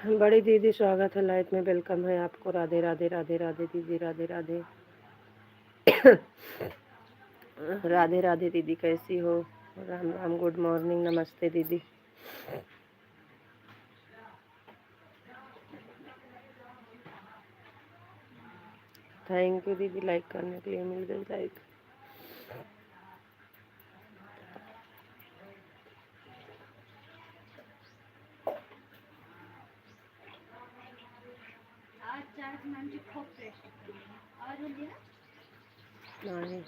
बड़ी दीदी स्वागत है लाइफ में, वेलकम है आपको। राधे राधे राधे राधे दीदी, राधे राधे। राधे राधे दीदी, कैसी हो? राम राम, गुड मॉर्निंग, नमस्ते दीदी। थैंक यू दीदी, लाइक करने के लिए मिल गई लाइक। नहीं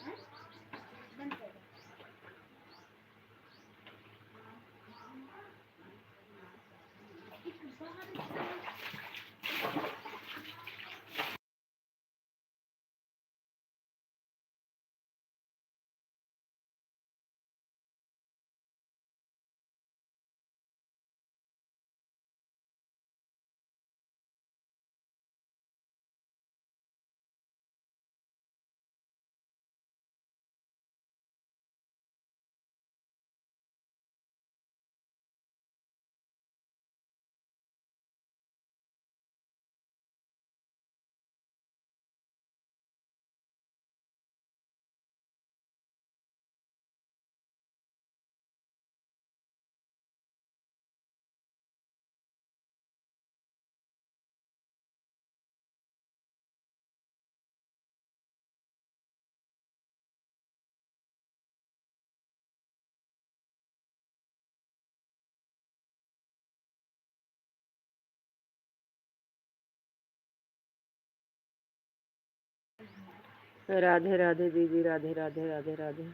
राधे राधे दीदी, राधे राधे राधे राधे।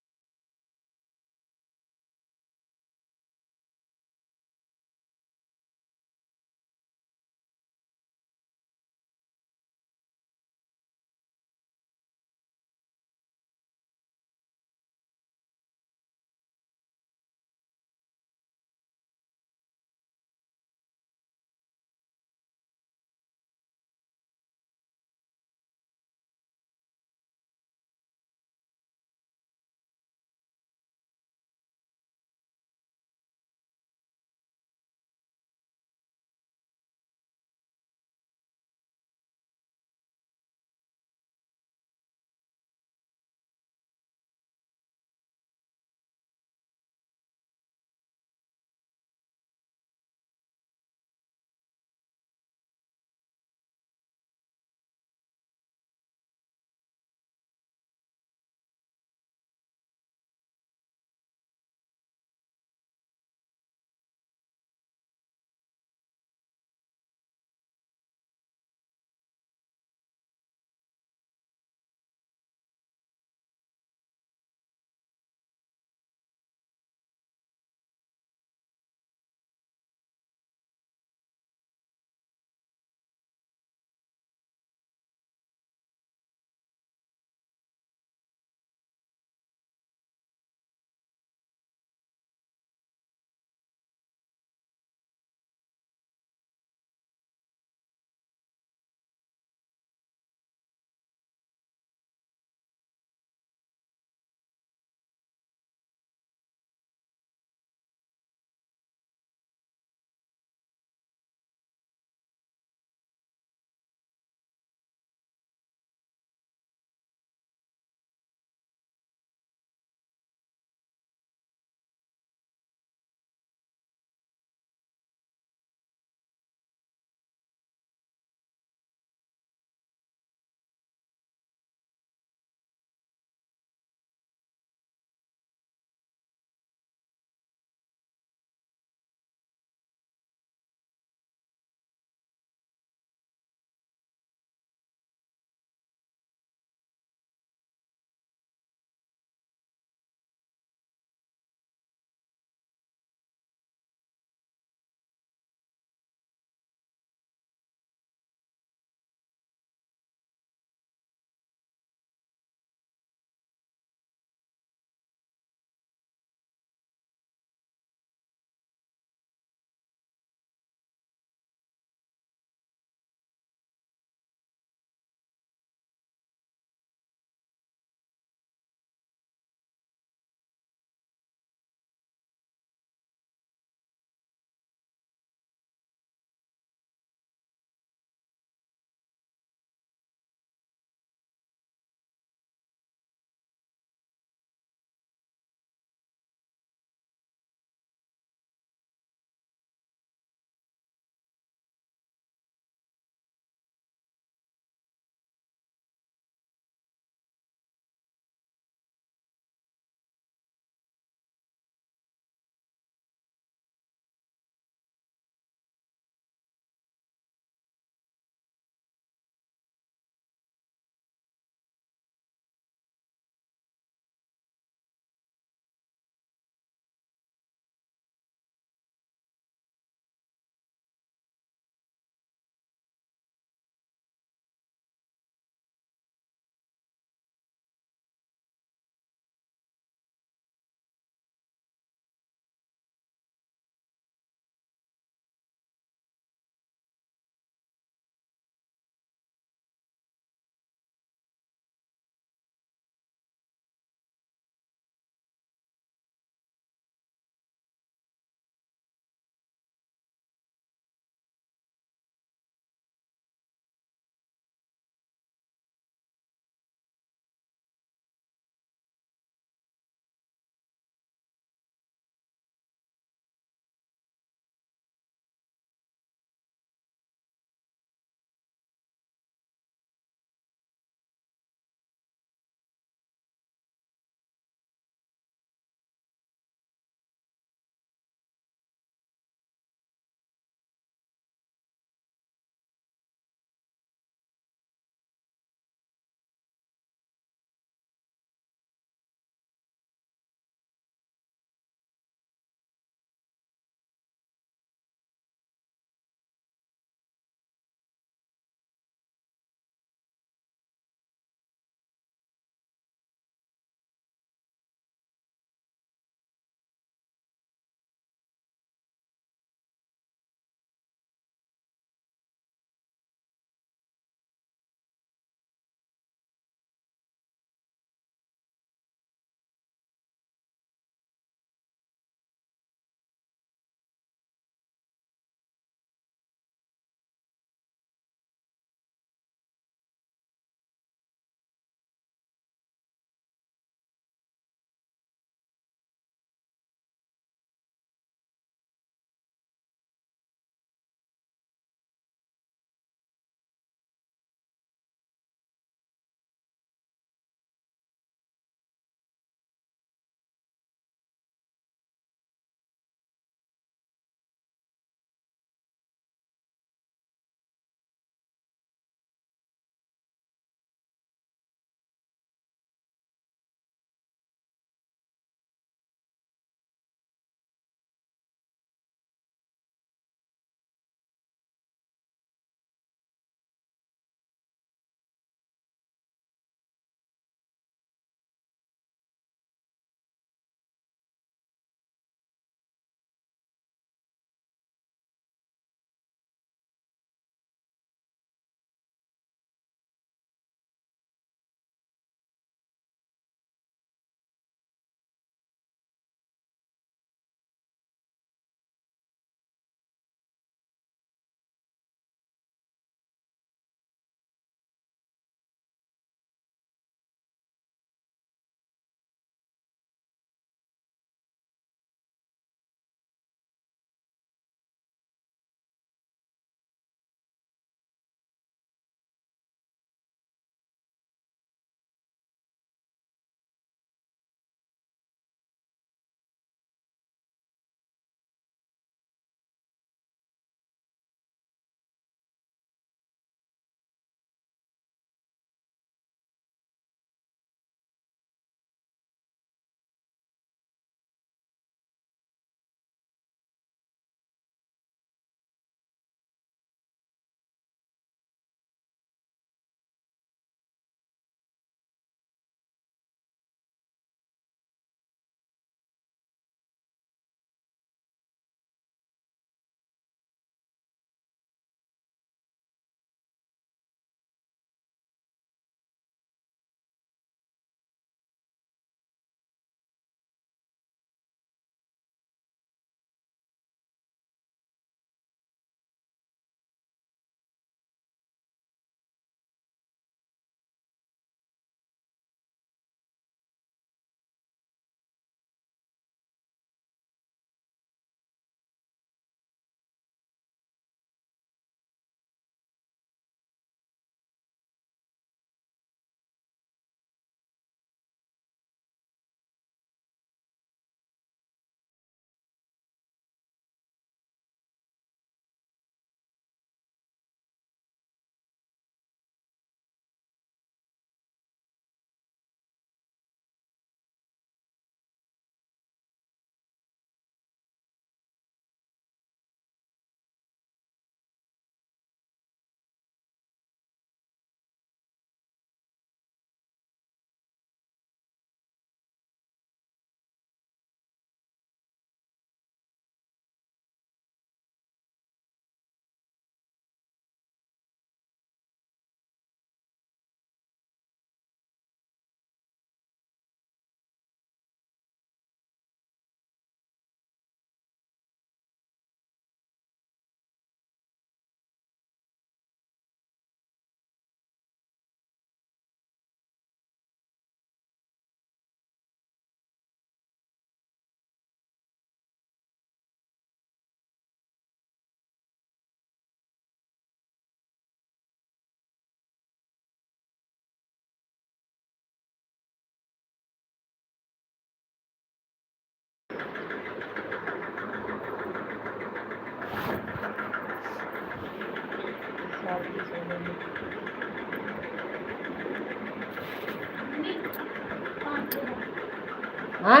हाँ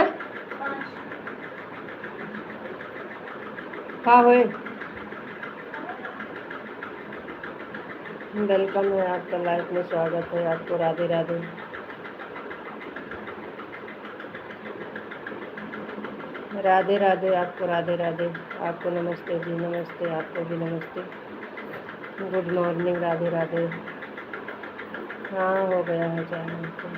का हुए। वेलकम है आपका, लाइफ में स्वागत है आपको। राधे राधे। राधे राधे आपको, राधे राधे आपको। नमस्ते जी, नमस्ते आपको भी, नमस्ते। Good morning, Radhe Radhe. हाँ हो गया है चाय नाश्ता।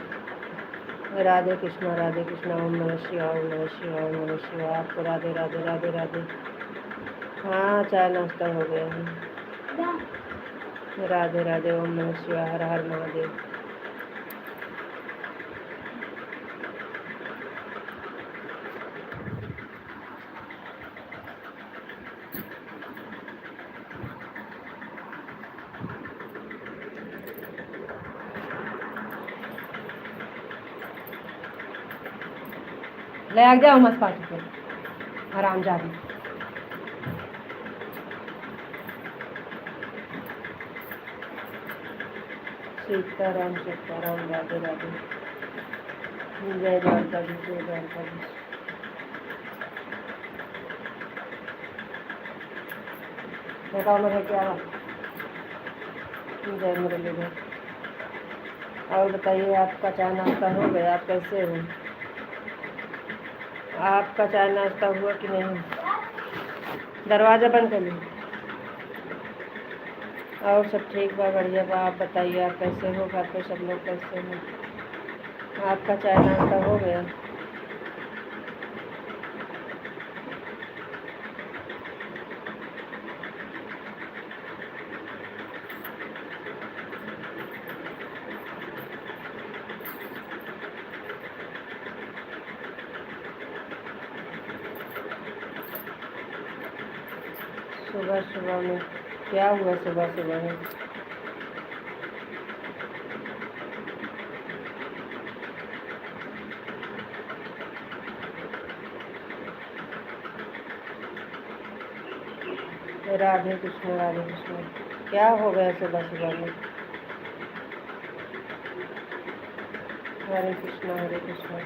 राधे कृष्णा, राधे कृष्णा। ओम नमः शिवाय, ओम नमः शिवाय, ओम नमः शिवाय आपको। राधे राधे, राधे राधे। हाँ चाय नाश्ता हो गया है। राधे राधे। ओम नमः शिवाय, हर हर महादेव। ले आ जाओ मत पार्टी पर, आराम जा रही। सीताराम सीताराम, राधे राधे। जय द्वारकाधीश, जय द्वारकाधीश। बताओ मेरे क्या। जय मुरलीधर। और बताइए, आपका चाय नाश्ता हो गया? आप कैसे हो? आपका चाय नाश्ता हुआ कि नहीं? दरवाज़ा बंद कर लीजिए। और सब ठीक बा, बढ़िया बा। आप बताइए, आप कैसे हो? घर पे सब लोग कैसे हैं? आपका चाय नाश्ता हो गया? सुबह सुबह में क्या हुआ? सुबह सुबह में राधे कृष्ण, राधे कृष्ण। क्या हो गया सुबह सुबह में? हरे कृष्णा, हरे कृष्णा।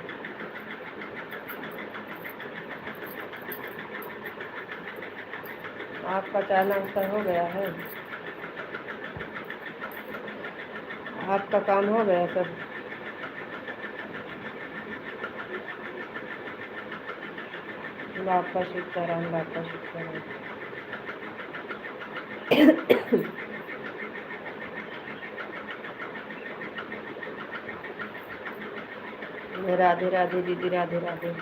आपका चाय नाश्ता हो गया है? आपका काम हो गया सब? बापा सीताराम, बापा सीताराम। राधे राधे दीदी, राधे राधे।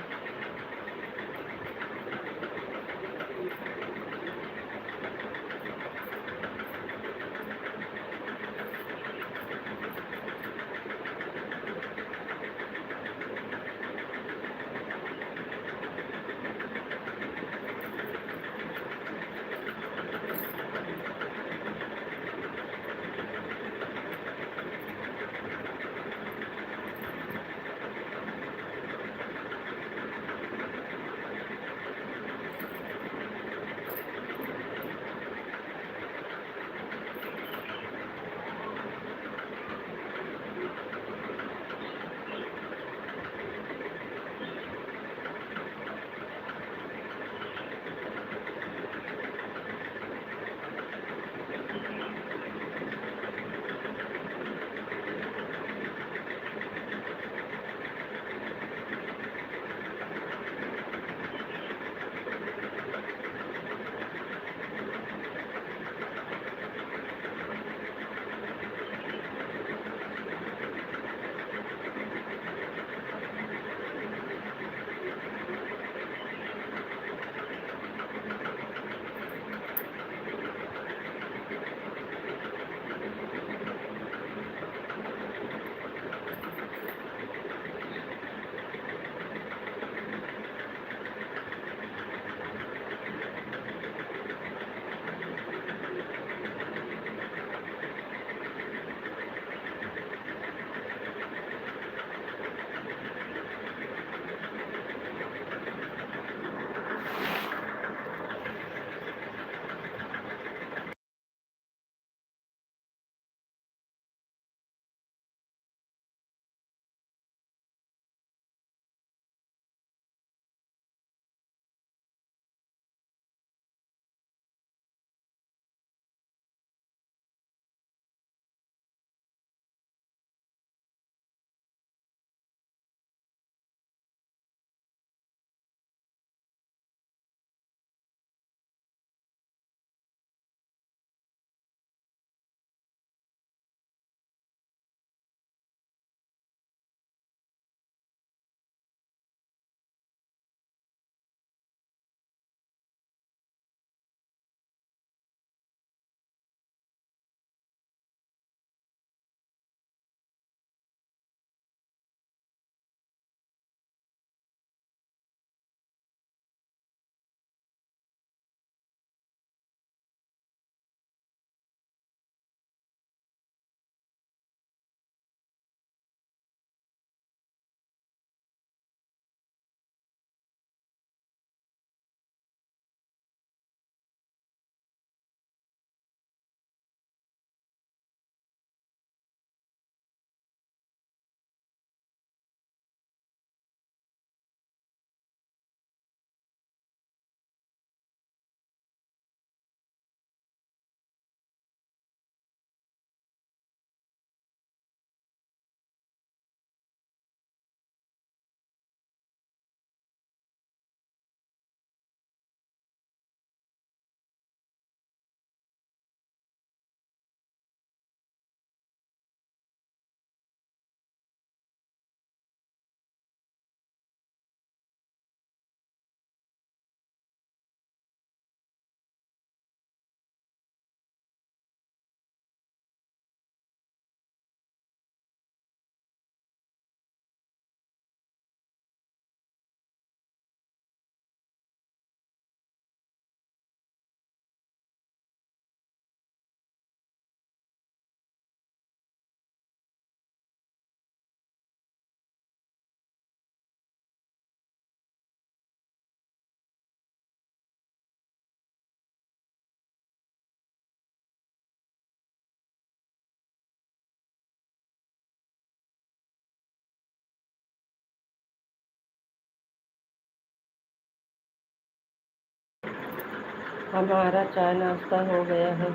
हमारा चाय नाश्ता हो गया है।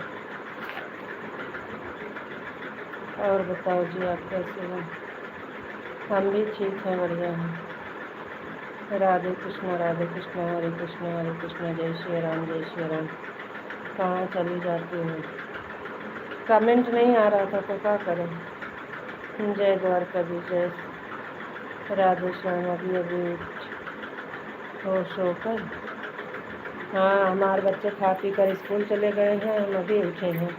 और बताओ जी, आप कैसे हैं? हम भी ठीक हैं, बढ़िया हैं। राधे कृष्णा हरे कृष्णा हरे कृष्णा, जय श्री राम जय श्री राम। कहाँ चली जाती हूँ? कमेंट नहीं आ रहा था तो क्या करें। जय द्वारकाधीश, जय राधे श्याम। अभी अभी होश होकर। हाँ, हमारे बच्चे खा पी कर स्कूल चले गए हैं, हम अभी उठे हैं।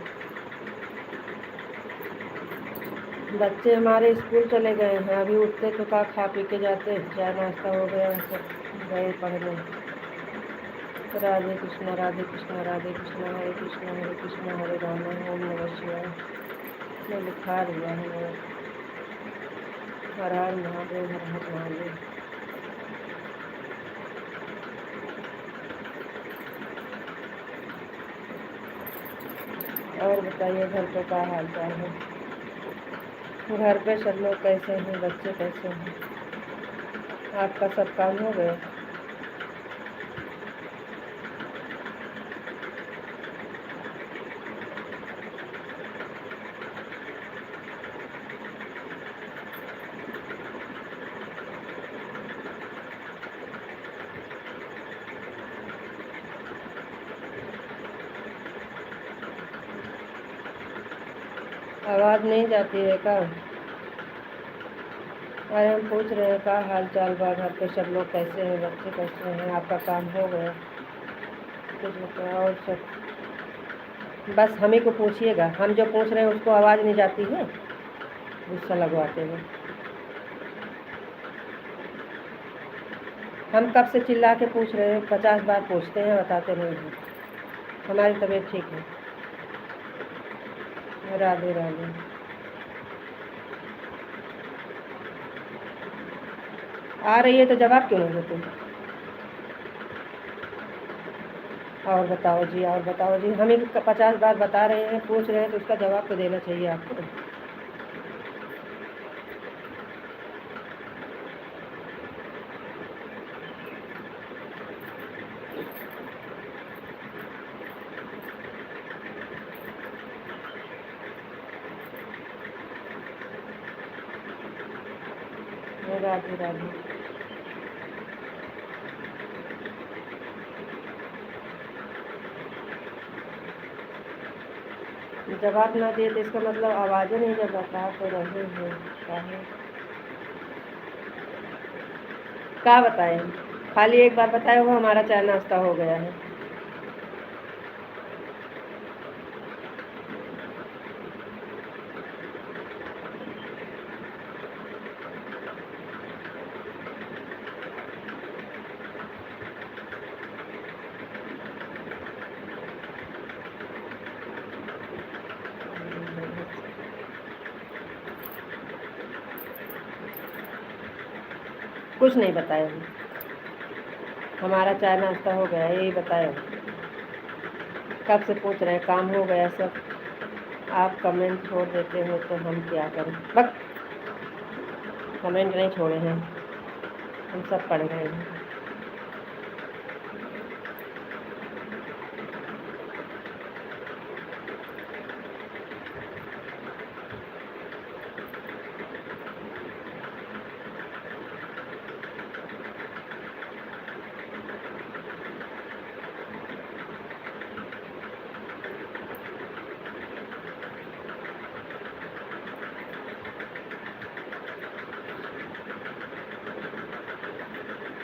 बच्चे हमारे स्कूल चले गए हैं, अभी उठते तो का खा पी के जाते। चाय नाश्ता हो गया, सब गए पढ़ने। राधे कृष्णा हरे कृष्णा हरे कृष्णा हरे राम ओम नमः शिवाय। मैं लिखा दिया है। हर हर महादेव, हर हर महादेव। और बताइए, घर पे क्या हाल चाल है? घर पे सब लोग कैसे हैं? बच्चे कैसे हैं? आपका सब काम हो गया? आवाज़ नहीं जाती है क्या? अरे हम पूछ रहे हैं क्या हाल चाल बा, घर पे सब लोग कैसे हैं, बच्चे कैसे हैं, आपका काम हो गया? कुछ बताओ और सब। बस हम ही को पूछिएगा, हम जो पूछ रहे हैं उसको आवाज़ नहीं जाती है, गुस्सा लगवाते हैं। हम कब से चिल्ला के पूछ रहे हैं, 50 बार पूछते हैं, बताते नहीं हैं। हमारी तबीयत ठीक है। राधे राधे। आ रही है तो जवाब क्यों नहीं देते? और बताओ जी, और बताओ जी, हम ही 50 बार बता रहे हैं, पूछ रहे हैं, तो उसका जवाब तो देना चाहिए आपको। राधे राधे। जवाब ना दिए तो इसका मतलब आवाज़ें नहीं जब बता तो रहे हैं। क्या बताएं? खाली एक बार बताए वो हमारा चाय नाश्ता हो गया है। कुछ नहीं बताए हम। हमारा चाय नाश्ता हो गया, यही बताए। कब से पूछ रहे हैं, काम हो गया सब। आप कमेंट छोड़ देते हो तो हम क्या करें? बस कमेंट नहीं छोड़े हैं, हम सब पढ़ रहे हैं।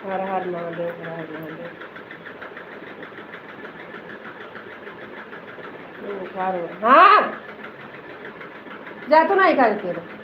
हर हर महादेव, हर हर महादेव। बुखार हो। हाँ, जा तो नहीं करते।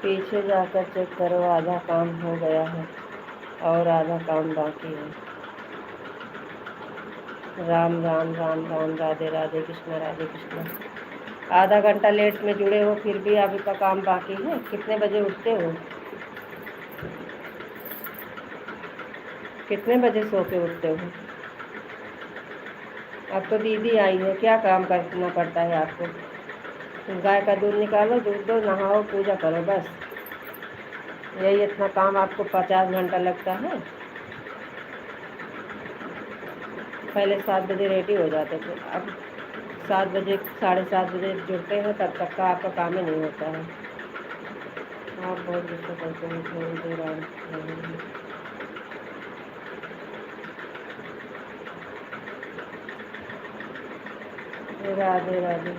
पीछे जाकर चेक करो, आधा काम हो गया है और आधा काम बाकी है। राम राम राम राम, राधे राधे कृष्णा, राधे कृष्णा। आधा घंटा लेट में जुड़े हो फिर भी अभी का काम बाकी है। कितने बजे उठते हो? कितने बजे सो के उठते हो? अब तो दीदी आई है, क्या काम करना पड़ता है आपको? गाय का दूध निकालो, दूध दो, नहाओ, पूजा करो, बस यही इतना काम। आपको 50 घंटा लगता है? पहले 7 बजे रेडी हो जाते थे, अब 7 बजे 7:30 बजे जुड़ते हैं, तब तक का आपका काम ही नहीं होता है। आप बहुत गुस्सा करते हैं, थोड़ी देर राधे राधे।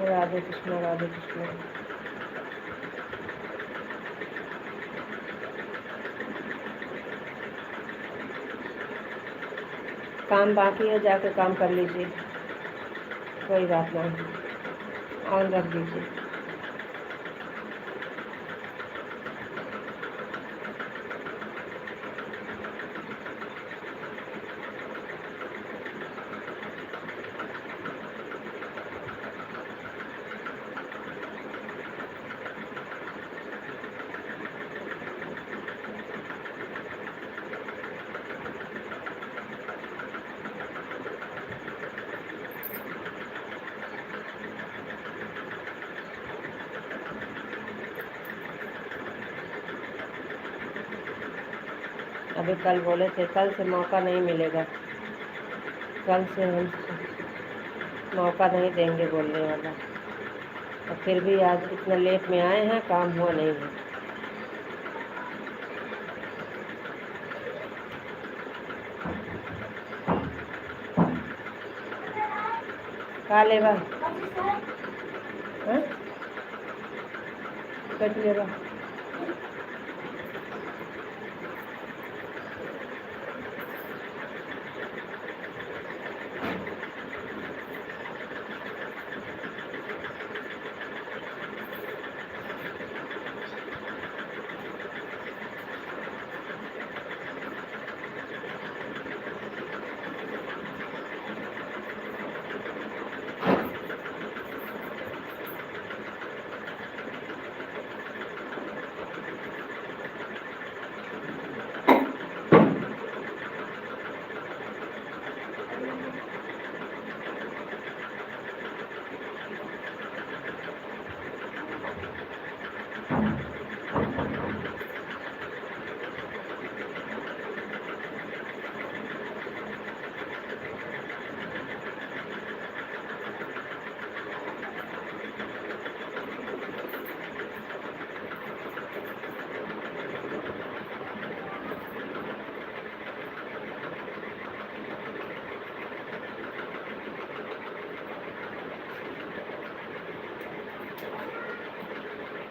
राधे कृष्णा, राधे कृष्णा। काम बाकी है, जाके काम कर लीजिए, कोई बात नहीं, ऑन रख दीजिए। अभी कल बोले थे, कल से मौका नहीं मिलेगा, कल से हम मौका नहीं देंगे बोलने वाला। और फिर भी आज इतना लेट में आए हैं, काम हुआ नहीं है। का लेबा? हाँ? कट लेबा?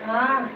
हाँ।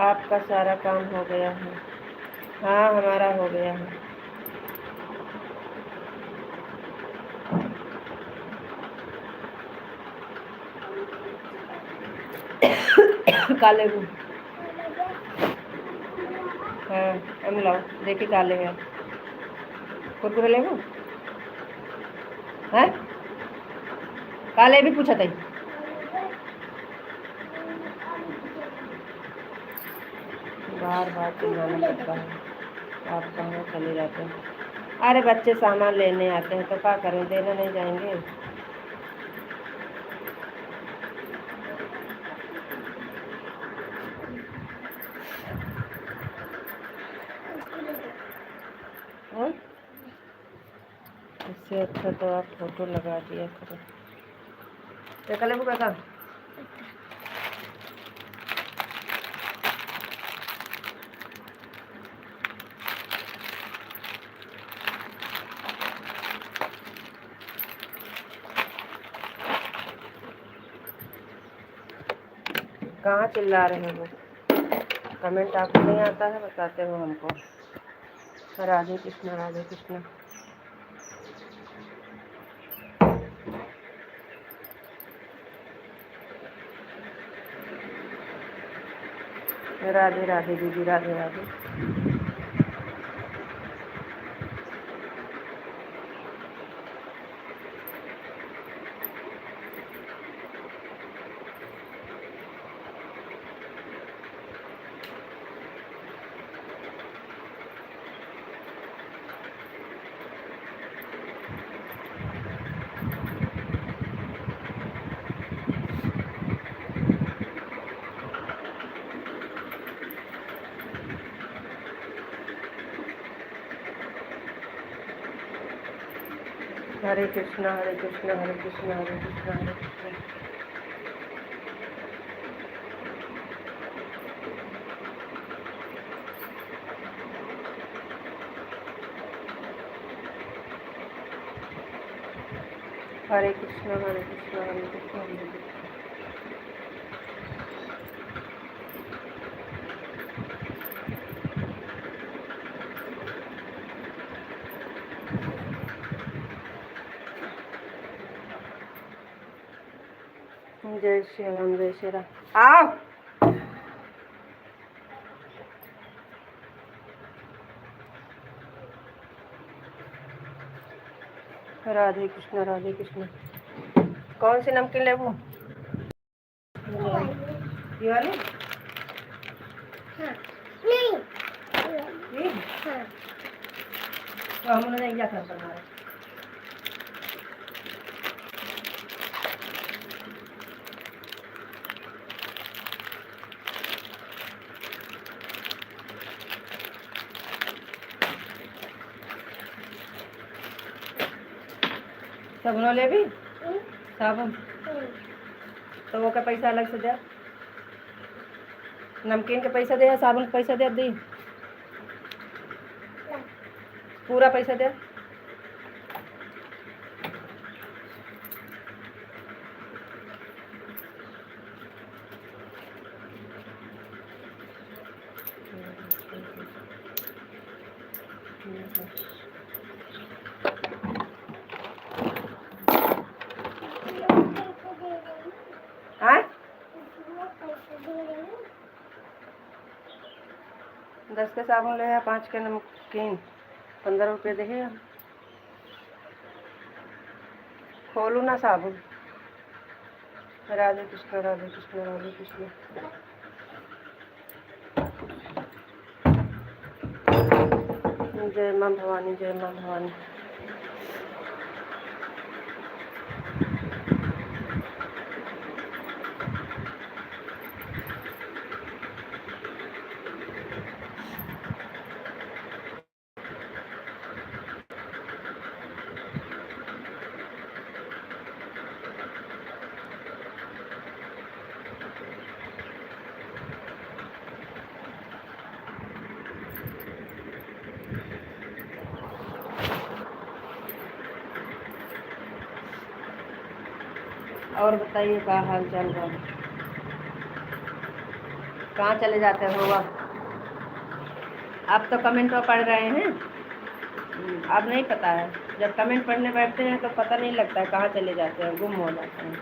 आपका सारा काम हो गया है? हाँ, हमारा हो गया है। काले को। हाँ हम लाओ देखिए काले हैं कुरकुरे लेबू है काले भी पूछा था बार बार चिल्लाना पड़ता है आप कहाँ चले जाते हैं। अरे बच्चे सामान लेने आते हैं तो क्या करें देने नहीं जाएंगे। इससे अच्छा तो आप फोटो लगा दिया करो। क्या कले बुका का कहाँ चिल्ला रहे हो। कमेंट आपको नहीं आता है बताते हो हमको। राधे कृष्णा राधे कृष्णा। राधे राधे दीदी राधे राधे। हरे कृष्णा हरे कृष्णा हरे कृष्णा हरे कृष्णा हरे कृष्णा। हरे कृष्णा हरे कृष्णा हरे कृष्णा हरे कृष्णा। जय श्री राम जय श्री राम। आओ राधे कृष्णा राधे कृष्णा। कौन सी नमकीन लेबू ये वाली नहीं तो हम उन्होंने क्या कर बना रहे। साबुन ले भी साबुन तो वो का पैसा अलग से दे। नमकीन के पैसा दे या साबुन के पैसा दे दी पूरा पैसा दे। हाँ 10 के साबुन ले 5 के नमकीन 15 रुपये दे। खोलू ना साबुन। राधे कृष्ण राधे कृष्ण राधे कृष्ण। जय माँ भवानी जय माँ भवानी। और बताइए क्या हाल चाल है। कहाँ चले जाते हो आप तो कमेंट में पढ़ रहे हैं। अब नहीं पता है जब कमेंट पढ़ने बैठते हैं तो पता नहीं लगता है कहाँ चले जाते हैं गुम हो जाते हैं।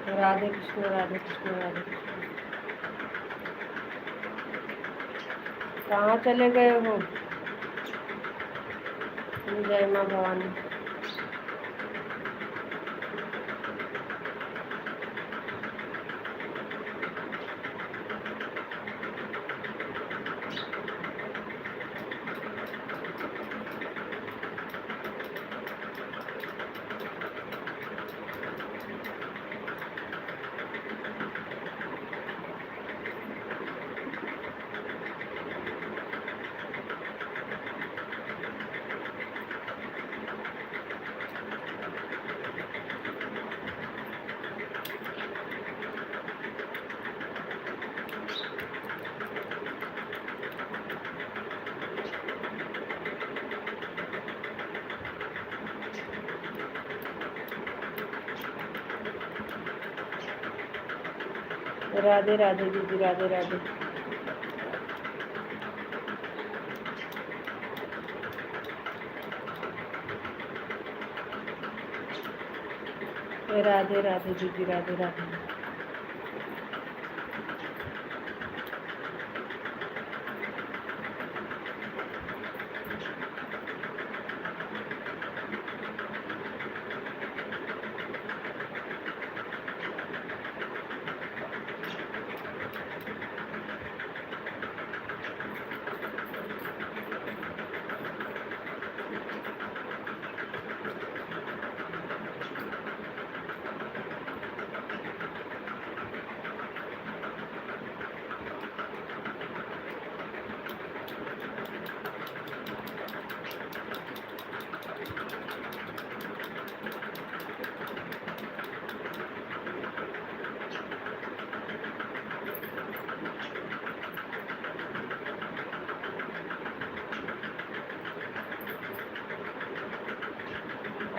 राधे कृष्ण राधे कृष्ण राधे कृष्ण। कहाँ चले गए हो? जय माँ भवानी। राधे राधे दीदी, राधे राधे। राधे राधे दीदी, राधे राधे।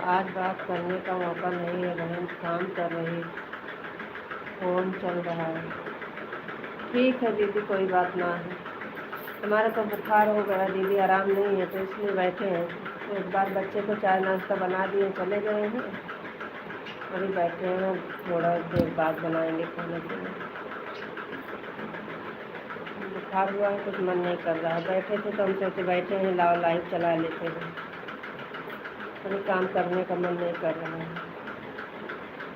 आज बात करने का मौका नहीं है बहन, काम कर रही, फोन चल रहा है। ठीक है दीदी, कोई बात ना है। हमारा तो बुखार हो गया दीदी, आराम नहीं है तो इसलिए बैठे हैं। तो एक बार बच्चे को चाय नाश्ता बना दिए, चले गए हैं, अभी बैठे हैं, थोड़ा देर बाद बनाएंगे खाने पीने। बुखार हुआ है, कुछ मन नहीं कर रहा है। बैठे थे तो हम सोचे बैठे हैं, लाओ लाइव चला लेते हैं, अभी काम करने का मन नहीं कर रहा है।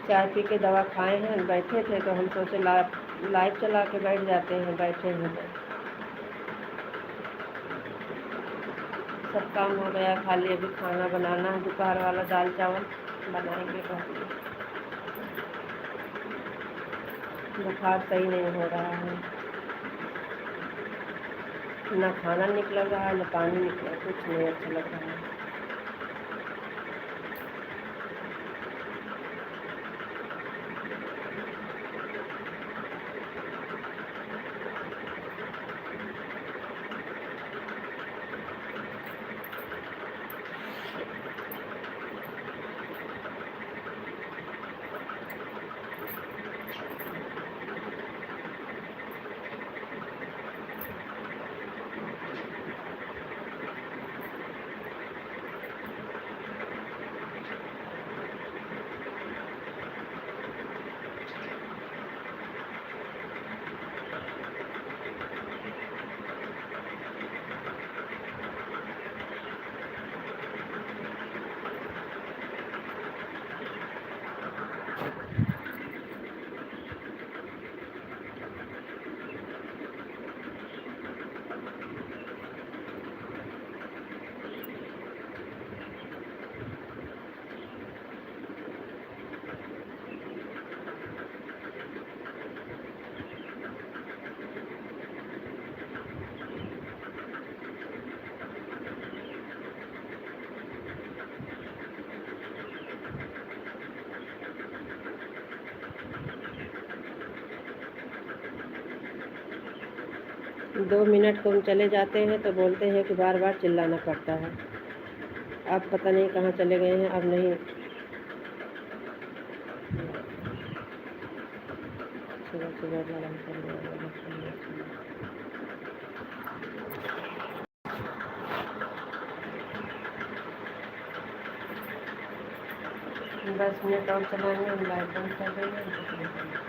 चाय पी के दवा खाए हैं, बैठे थे तो हम सोचे लाइव चला के बैठ जाते हैं। बैठे हैं तो सब काम हो गया, खाली अभी खाना बनाना है, दोपहर वाला दाल चावल बनाएंगे। बुखार सही नहीं हो रहा है, ना खाना निकल रहा है, ना पानी निकला, कुछ नहीं अच्छा लग रहा है। दो मिनट को हम चले जाते हैं तो बोलते हैं कि बार बार चिल्लाना पड़ता है। अब पता नहीं कहाँ चले गए हैं, अब नहीं। सुबह सुबह लड़ाई करने वाला 10 मिनट और चलाएंगे, हम लाइट बंद कर देंगे, हम कुछ नहीं करेंगे।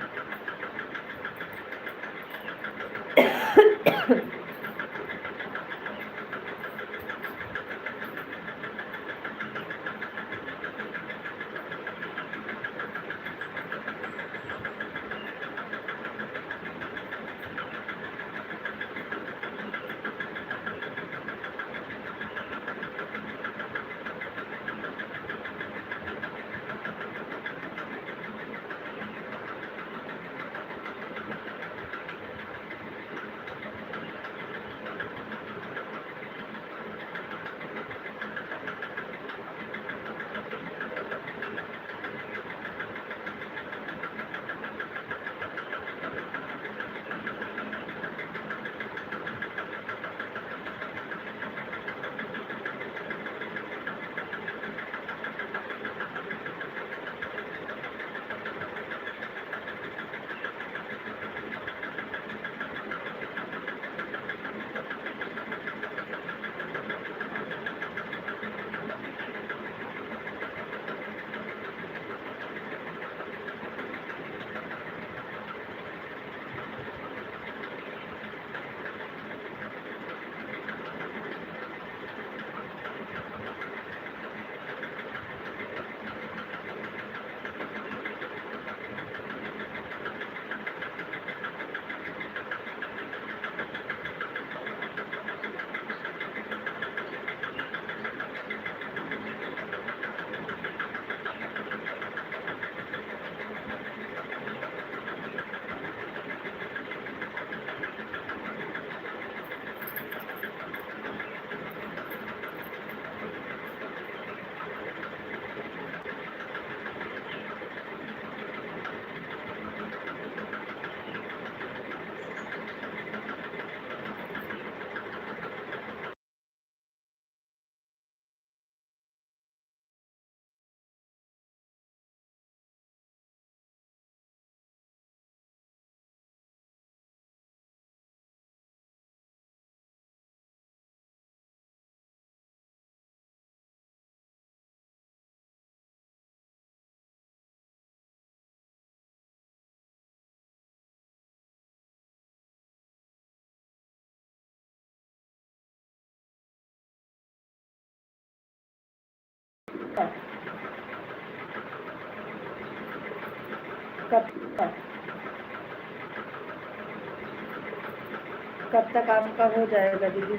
कब कब तक आपका हो जाएगा दीदी?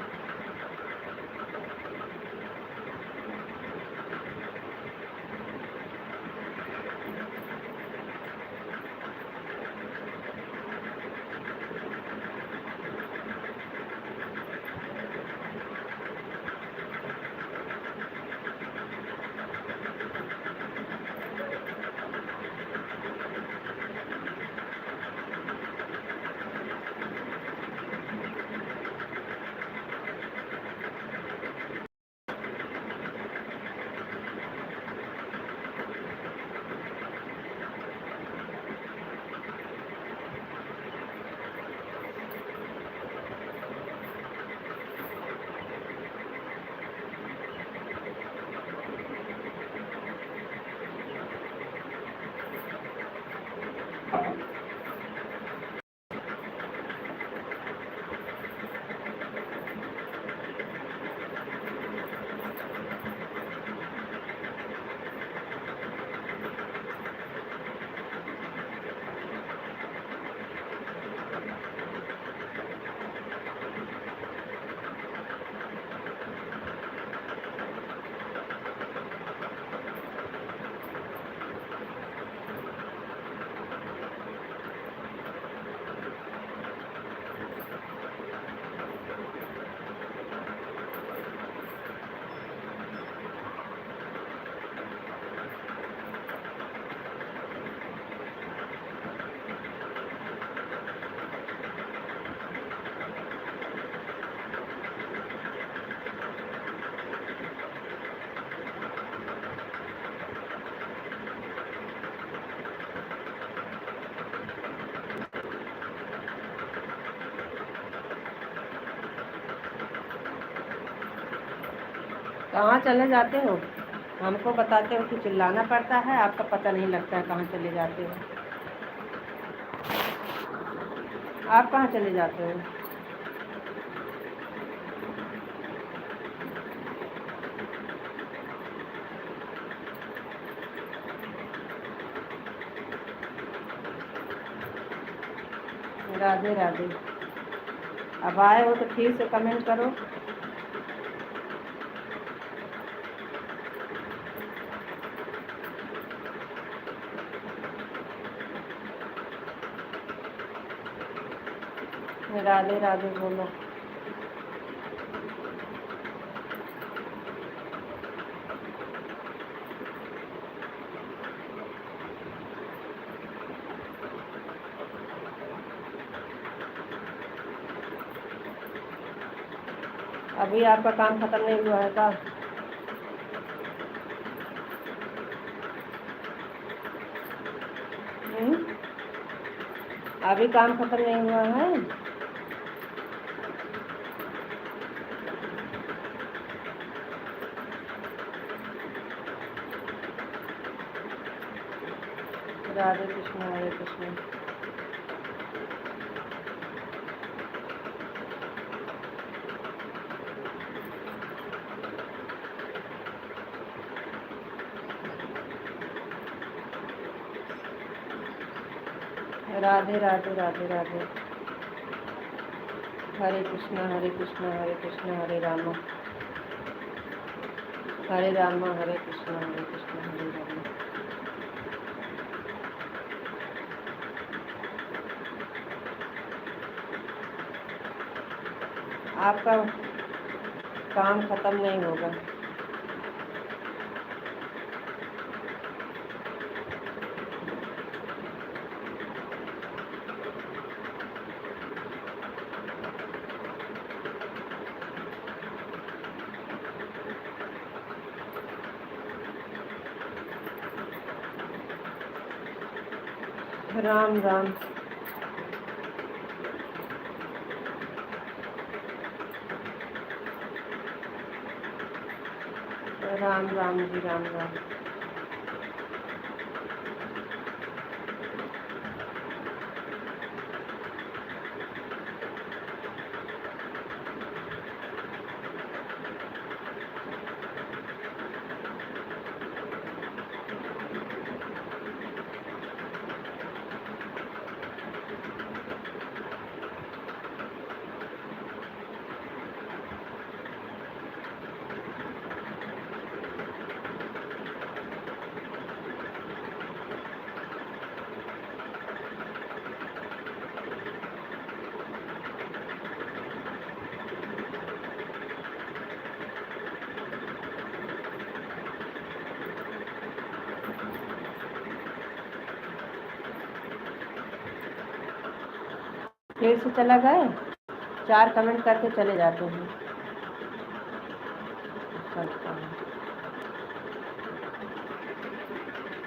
कहाँ चले जाते हो? हमको बताते हो कि चिल्लाना पड़ता है, आपका पता नहीं लगता है कहाँ चले जाते हो। आप कहाँ चले जाते हो? राधे राधे। अब आए हो तो ठीक से कमेंट करो। राधे राधे बोलो। अभी आपका काम खत्म नहीं हुआ है क्या? अभी काम खत्म नहीं हुआ है? राधे कृष्ण हरे कृष्ण। राधे राधे राधे राधे। हरे कृष्ण हरे कृष्ण हरे कृष्ण हरे राम हरे कृष्ण हरे राम। आपका काम खत्म नहीं होगा। राम राम। राम राम जी राम राम। फिर से चला गए, 4 कमेंट करके चले जाते हैं।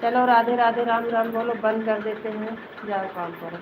चलो राधे राधे राम राम बोलो, बंद कर देते हैं, जाओ काम करो।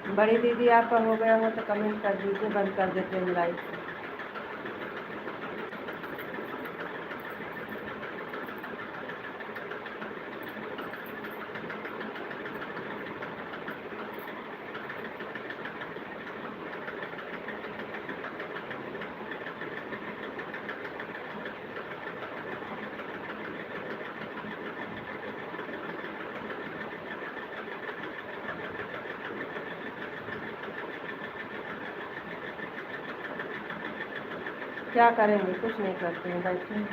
बड़ी दीदी आपका हो गया हो तो कमेंट कर दीजिए, बंद कर देते हैं लाइव। क्या करेंगे, कुछ नहीं करते हैं, बैठे हैं।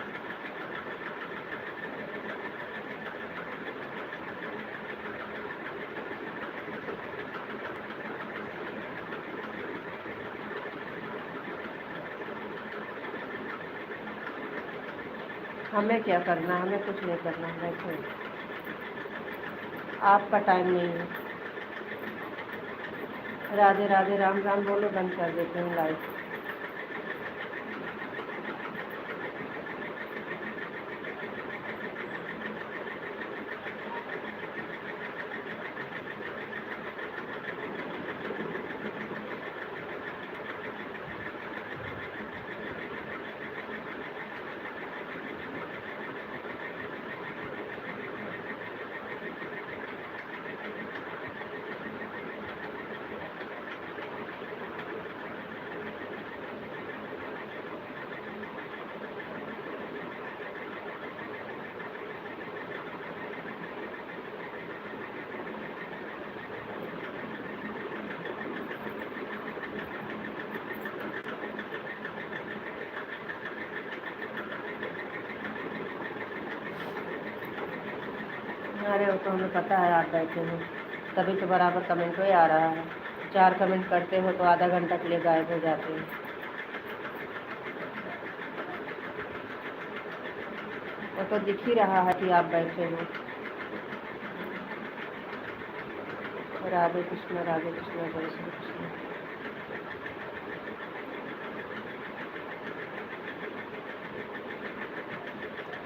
हमें क्या करना, हमें कुछ नहीं करना, बैठे हैं। आपका टाइम नहीं है। राधे राधे, राम राम बोलो, बंद कर देते हैं लाइव। अरे वो तो हमें पता है आप बैठे हो, तभी तो बराबर कमेंट ही आ रहा है। 4 कमेंट करते हो तो आधा घंटा के लिए गायब हो जाते हैं। वो तो दिख ही रहा है कि आप बैठे हो। राधे कृष्ण, राधे कृष्ण, जय श्री कृष्ण।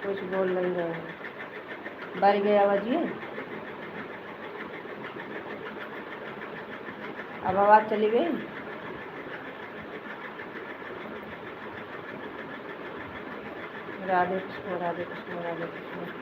कुछ बोल नहीं रहे हैं। बढ़ गया आवाज ये, अब आवाज़ चली गई। राधे कृष्ण, राधे कृष्ण, राधे कृष्ण।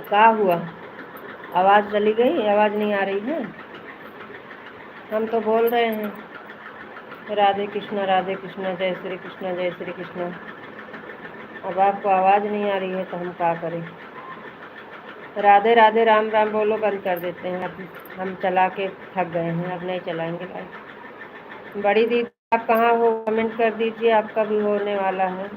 क्या हुआ, आवाज़ चली गई, आवाज़ नहीं आ रही है। हम तो बोल रहे हैं राधे कृष्ण, जय श्री कृष्ण, जय श्री कृष्ण। अब आपको आवाज़ नहीं आ रही है तो हम क्या करें। राधे राधे, राम राम बोलो, बंद कर देते हैं। अब हम चला के थक गए हैं, अब नहीं चलाएंगे लाइव। बड़ी दीदी आप कहाँ हो, कमेंट कर दीजिए, आपका भी होने वाला है।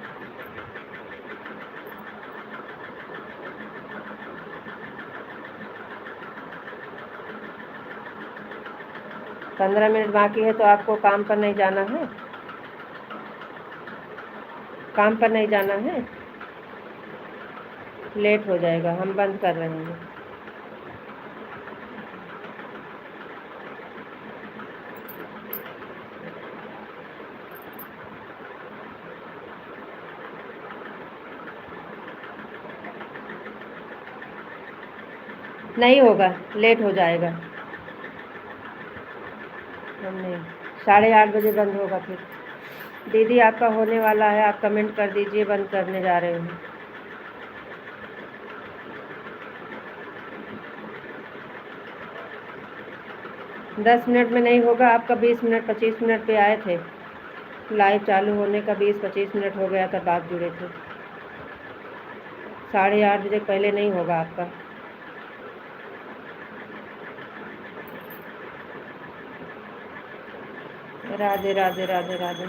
15 मिनट बाकी है तो आपको काम पर नहीं जाना है, काम पर नहीं जाना है। लेट हो जाएगा, हम बंद कर रहे हैं। नहीं होगा, लेट हो जाएगा। हमने 8:30 बजे बंद होगा फिर। दीदी आपका होने वाला है, आप कमेंट कर दीजिए, बंद करने जा रहे हैं। दस मिनट में नहीं होगा आपका। 20 मिनट 25 मिनट पे आए थे, लाइव चालू होने का 20-25 मिनट हो गया तब आप जुड़े थे। 8:30 बजे पहले नहीं होगा आपका। राधे राधे राधे राधे।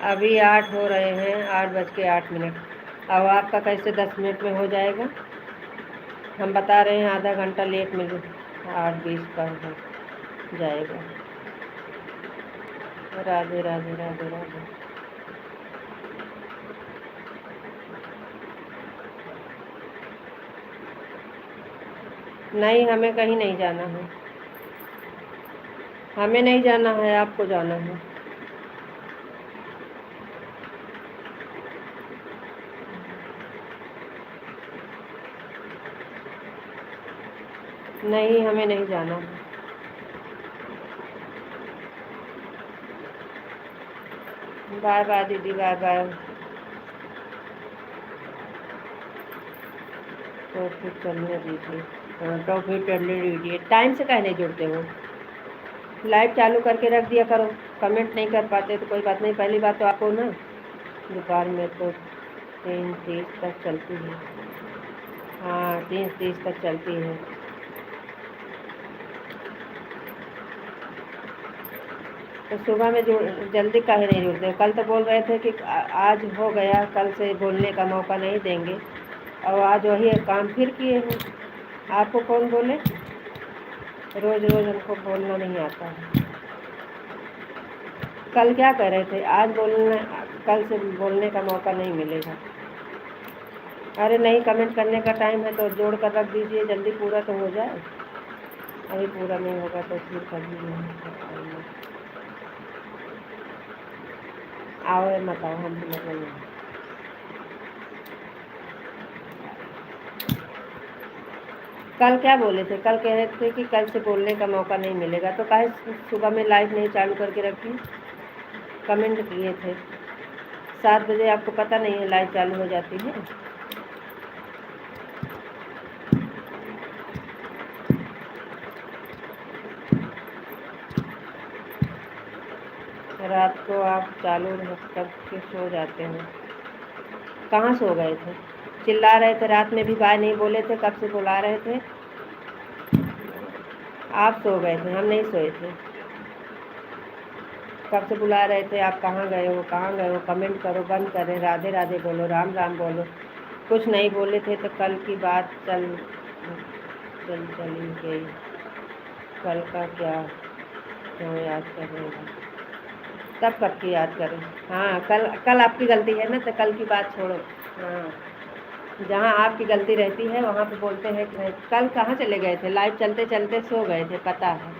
अभी 8 हो रहे हैं, 8:08। अब आपका कैसे 10 मिनट में हो जाएगा? हम बता रहे हैं आधा घंटा लेट में 8:20 पर हो जाएगा। राधे राधे राधे राधे। नहीं, हमें कहीं नहीं जाना है। हमें नहीं जाना है, आपको जाना है। नहीं, हमें नहीं जाना है। बाय बाय दीदी, बाय बाय। तो फिर चलने दीजिए। हाँ, तो फिर चलने दीजिए। टाइम से काहे नहीं जुड़ते हो? लाइव चालू करके रख दिया करो। कमेंट नहीं कर पाते तो कोई बात नहीं। पहली बात तो आपको ना दोपहर में तो 3:30 तक चलती है। हाँ, 3:30 तक चलती है। तो सुबह में जल्दी काहे नहीं जुड़ते हो? कल तो बोल रहे थे कि आज हो गया, कल से बोलने का मौका नहीं देंगे, और आज वही काम फिर किए हैं। आपको कौन बोले? रोज़ रोज़ हमको बोलना नहीं आता है। कल क्या कह रहे थे? आज बोलना, कल से बोलने का मौका नहीं मिलेगा। अरे नहीं, कमेंट करने का टाइम है तो जोड़ कर रख दीजिए, जल्दी पूरा तो हो जाए। अभी पूरा नहीं होगा तो फिर कभी नहीं कर पाएंगे। आओ मत आओ, हम नहीं। कल क्या बोले थे? कल कह रहे थे कि कल से बोलने का मौका नहीं मिलेगा, तो काहे सुबह में लाइव नहीं चालू करके रखी? कमेंट किए थे 7 बजे, आपको पता नहीं है लाइव चालू हो जाती है। रात को आप चालू करके सो जाते हैं। कहाँ सो गए थे? चिल्ला रहे थे रात में भी, बाय नहीं बोले थे, कब से बुला रहे थे। आप सो गए थे, हम नहीं सोए थे। कब से बुला रहे थे, आप कहाँ गए हो, कहाँ गए हो? कमेंट करो, बंद करें, राधे राधे बोलो, राम राम बोलो। कुछ नहीं बोले थे तो कल की बात चली गई। कल का क्या क्यों याद कर रहे हैं? तब कब की याद करें? हाँ, कल कल आपकी गलती है ना, तो कल की बात छोड़ो। हाँ, जहाँ आपकी गलती रहती है वहाँ पे बोलते हैं कि नहीं। कल कहाँ चले गए थे? लाइव चलते चलते सो गए थे, पता है।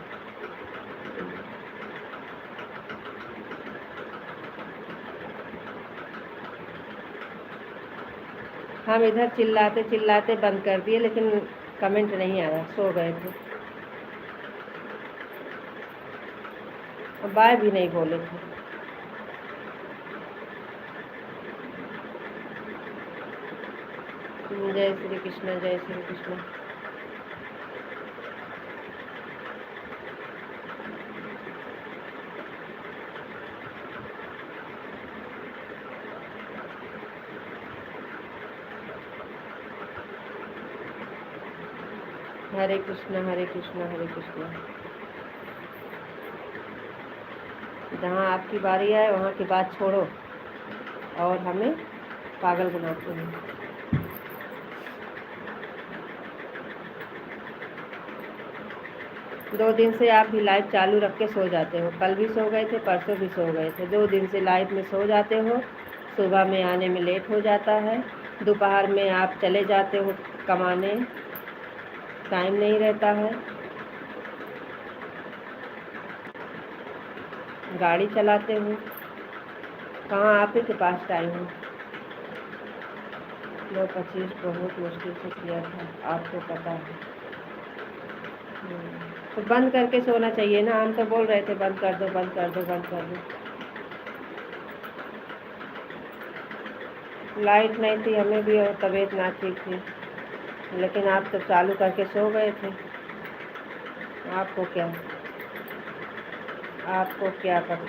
हम इधर चिल्लाते चिल्लाते बंद कर दिए, लेकिन कमेंट नहीं आया, सो गए थे। बाय भी नहीं बोले थे। जय श्री कृष्ण, जय श्री कृष्ण। हरे कृष्ण हरे कृष्ण हरे कृष्ण। जहाँ आपकी बारी आए वहाँ की बात छोड़ो और हमें पागल बनाते हैं। 2 दिन से आप भी लाइट चालू रख के सो जाते हो, कल भी सो गए थे, परसों भी सो गए थे। 2 दिन से लाइट में सो जाते हो, सुबह में आने में लेट हो जाता है, दोपहर में आप चले जाते हो कमाने, टाइम नहीं रहता है, गाड़ी चलाते हो, कहाँ आप ही के पास टाइम है। 2:25 बहुत मुश्किल से किया था, आपको पता है। तो बंद करके सोना चाहिए ना, हम तो बोल रहे थे बंद कर दो, बंद कर दो, बंद कर दो। लाइट नहीं थी, हमें भी और तबीयत ना ठीक थी, लेकिन आप तो चालू करके सो गए थे। आपको क्या, आपको क्या कर,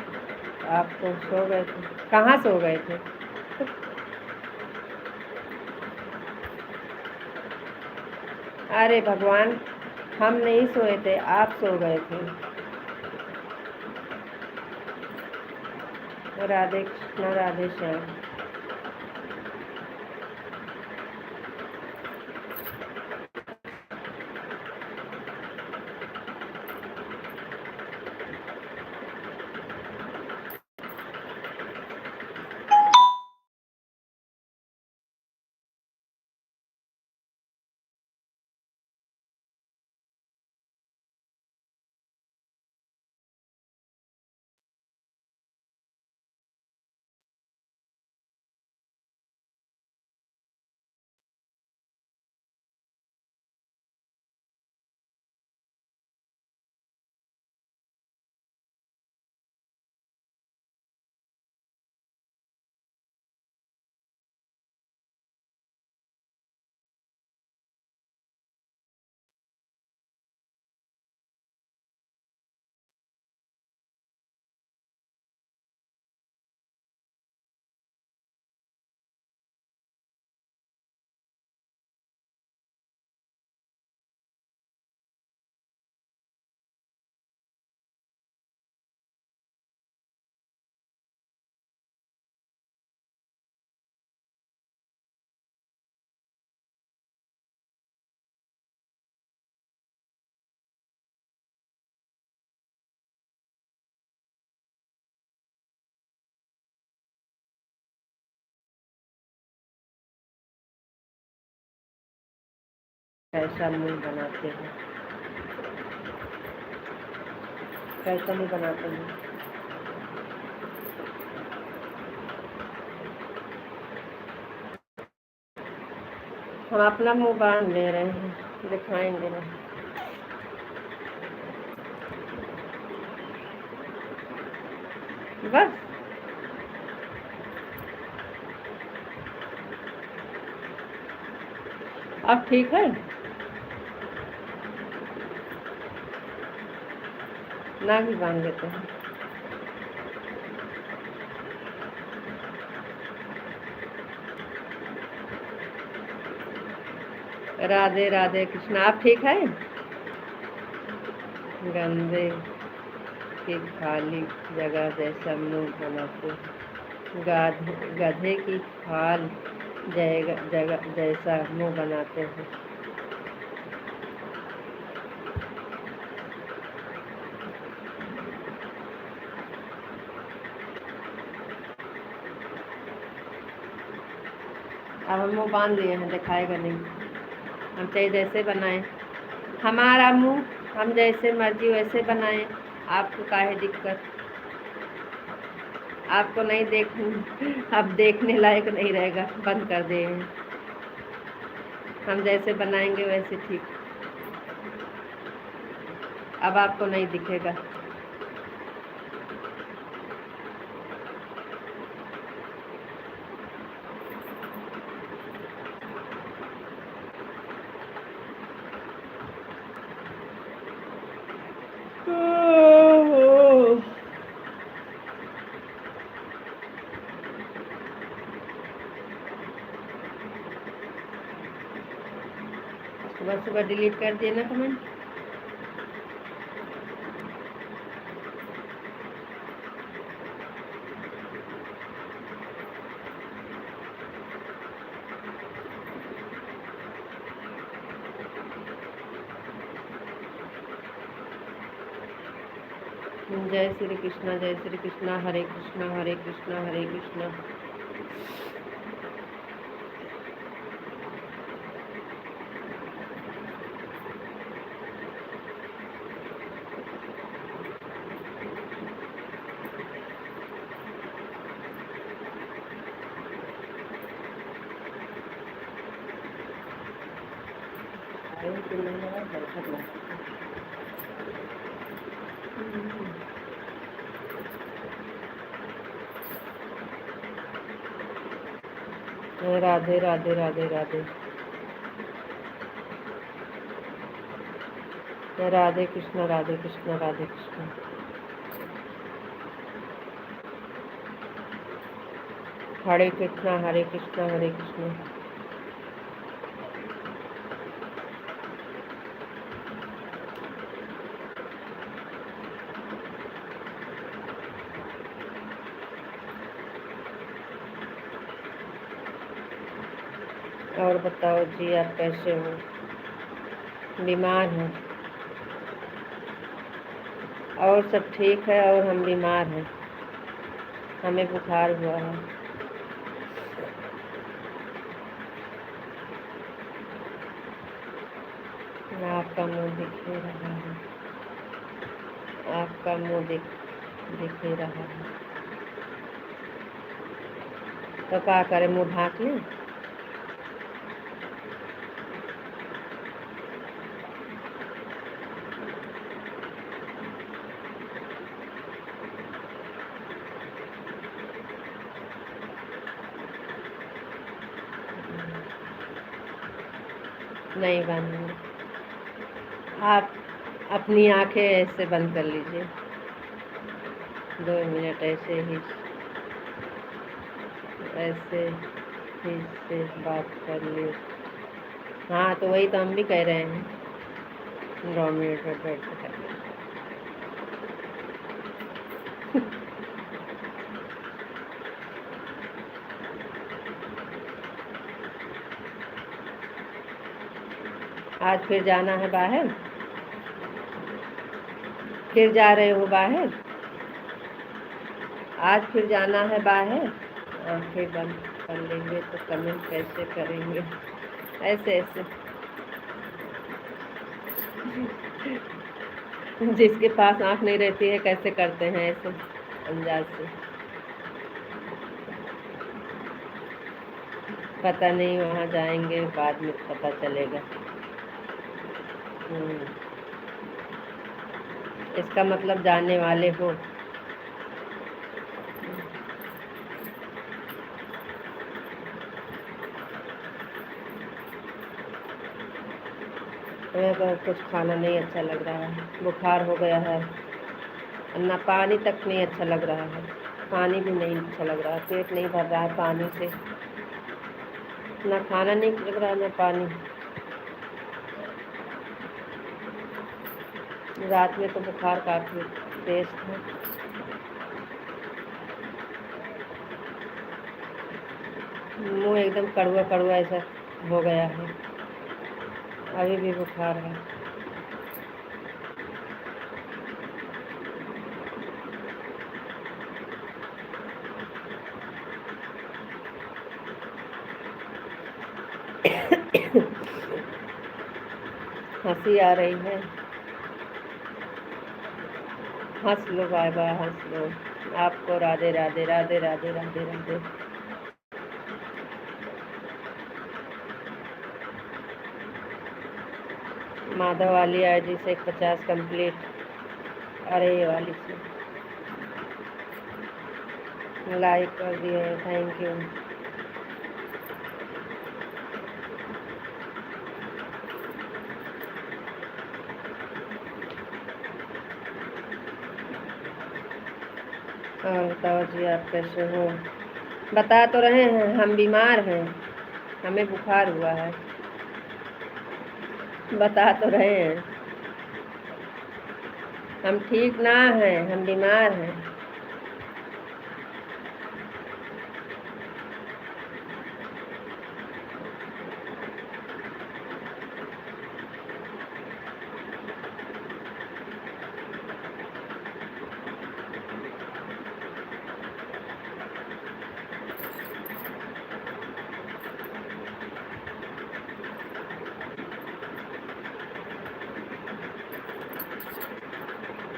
आप तो सो गए थे। कहाँ सो गए थे? अरे भगवान, हम नहीं सोए थे, आप सो गए थे। राधे कृष्ण, राधे श्याम। कैसा मुँह बनाते हैं, कैसा मुँह बनाते हैं। हम अपना मुँह बांध ले रहे हैं, दिखाएंगे नहीं। बस अब ठीक है ना, भी बांध देते हैं। राधे राधे कृष्ण, आप ठीक है? गंदे की खाली जगह जैसा मुंह बनाते, गधे की खाल जगह जैसा मुंह बनाते हैं। अब हम मुँह बांध लिए हैं, दिखाएगा नहीं। हम चाहे जैसे बनाए, हमारा मुँह हम जैसे मर्जी वैसे बनाएं, आपको काहे दिक्कत? आपको नहीं अब देखने लायक नहीं रहेगा, बंद कर दे। हम जैसे बनाएंगे वैसे ठीक, अब आपको नहीं दिखेगा। सुबह सुबह डिलीट कर दिए ना कमेंट। जय श्री कृष्णा, जय श्री कृष्णा, हरे कृष्णा हरे कृष्णा हरे कृष्णा। राधे राधे राधे राधे राधे कृष्ण राधे कृष्ण राधे कृष्ण। हरे कृष्णा हरे कृष्णा हरे कृष्ण। और बताओ जी, आप कैसे हो? बीमार हैं? और सब ठीक है, और हम बीमार हैं, हमें बुखार हुआ है। आपका मुंह दिख ही रहा है, आपका मुंह दिख ही रहा है, तो क्या करें, मुंह ढाँक लें? नहीं बंद। आप अपनी आंखें ऐसे बंद कर लीजिए, 2 मिनट ऐसे ही से बात कर ली। हाँ, तो वही तो हम भी कह रहे हैं, 2 मिनट में बैठ के कर लें। आज फिर जाना है बाहर? फिर जा रहे हो बाहर? आज फिर जाना है बाहर? आंखें बंद कर लेंगे तो कमेंट कैसे करेंगे? ऐसे ऐसे जिसके पास आंख नहीं रहती है कैसे करते हैं ऐसे अंदाज से? पता नहीं, वहाँ जाएंगे बाद में पता चलेगा। इसका मतलब जाने वाले हो? मेरे को कुछ खाना नहीं अच्छा लग रहा है, बुखार हो गया है, ना पानी तक नहीं अच्छा लग रहा है, पानी भी नहीं अच्छा लग रहा है, पेट नहीं भर रहा है पानी से, ना खाना नहीं लग रहा है ना पानी। रात में तो बुखार काफ़ी तेज था। मुंह एकदम कड़वा कड़वा ऐसा हो गया है, अभी भी बुखार है। हंसी आ रही है, हंस लो, बाय बाय, हंस लो। आपको राधे राधे राधे राधे राधे राधे। माधव वाली आईडी से 50 कंप्लीट। अरे ये वाली से लाइक कर दिए, थैंक यू। और बताओ जी, आप कैसे हो? बता तो रहे हैं हम बीमार हैं, हमें बुखार हुआ है, बता तो रहे हैं हम ठीक ना हैं, हम बीमार हैं।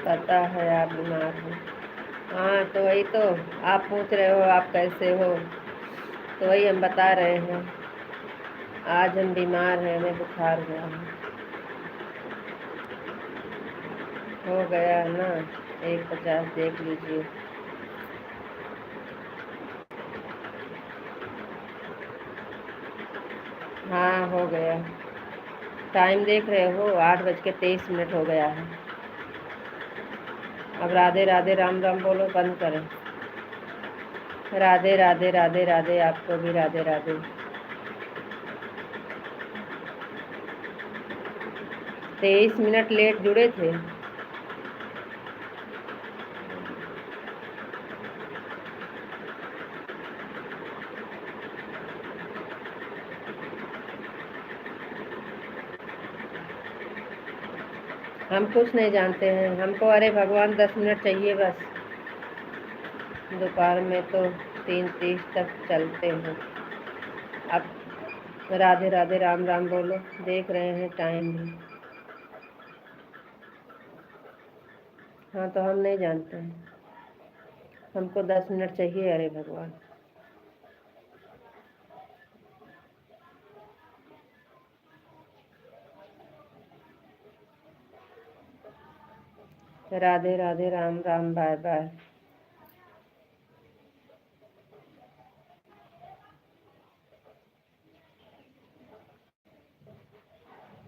पता है आप बीमार हो। हाँ तो वही तो, आप पूछ रहे हो आप कैसे हो, तो वही हम बता रहे हैं। आज हम बीमार हैं, हमें बुखार हुआ है। हो गया है ना, 1:50 देख लीजिए। हाँ हो गया। टाइम देख रहे हो, 8:23 हो गया है। अब राधे राधे राम राम बोलो, बंद करें। राधे राधे राधे राधे, आपको भी राधे राधे। 23 लेट जुड़े थे। हम कुछ नहीं जानते हैं, हमको अरे भगवान 10 मिनट चाहिए बस। दोपहर में तो 3:30 तक चलते हैं। अब राधे राधे राम राम बोलो, देख रहे हैं टाइम भी। हाँ तो हम नहीं जानते हैं, हमको 10 मिनट चाहिए, अरे भगवान। Radhe Radhe Ram Ram, bye bye.